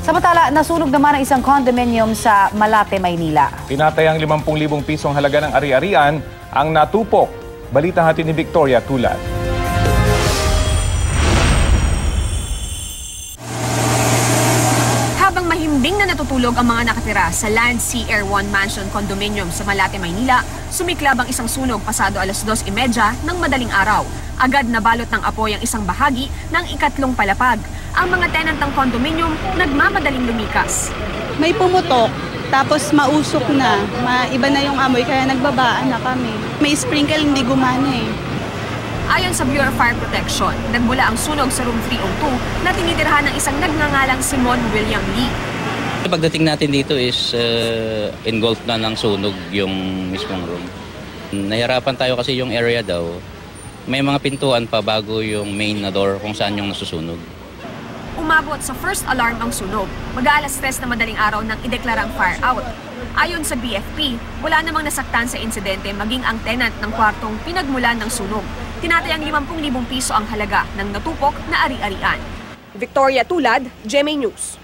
Samantala, nasunog naman ang isang condominium sa Malate, Maynila. Tinatayang 50,000 pisong halaga ng ari-arian ang natupok. Balita natin ni Victoria Tulad. Habang mahimbing na natutulog ang mga nakatira sa Land Sea Air 1 Mansion Condominium sa Malate, Maynila, sumiklab ang isang sunog pasado alas 2:30 ng madaling araw. Agad nabalot ng apoy ang isang bahagi ng ikatlong palapag. Ang mga tenant ng condominium nagmamadaling lumikas. May pumutok, tapos mausok na. Iba na yung amoy, kaya nagbabaan na kami. May sprinkle, hindi gumana eh. Ayon sa Bureau of Fire Protection, nagmula ang sunog sa room 302 na tinitirhan ng isang nagngangalang Simon William Lee. Pagdating natin dito is engulfed na ng sunog yung mismong room. Nahirapan tayo kasi yung area daw. May mga pintuan pa bago yung main na door kung saan yung nasusunog. Umabot sa first alarm ang sunog. Mag-aalas 3 na madaling araw nang ideklarang fire out. Ayon sa BFP, wala namang nasaktan sa insidente maging ang tenant ng kwartong pinagmulan ng sunog. Tinatayang 50,000 piso ang halaga ng natupok na ari-arian. Victoria Tulad, GMA News.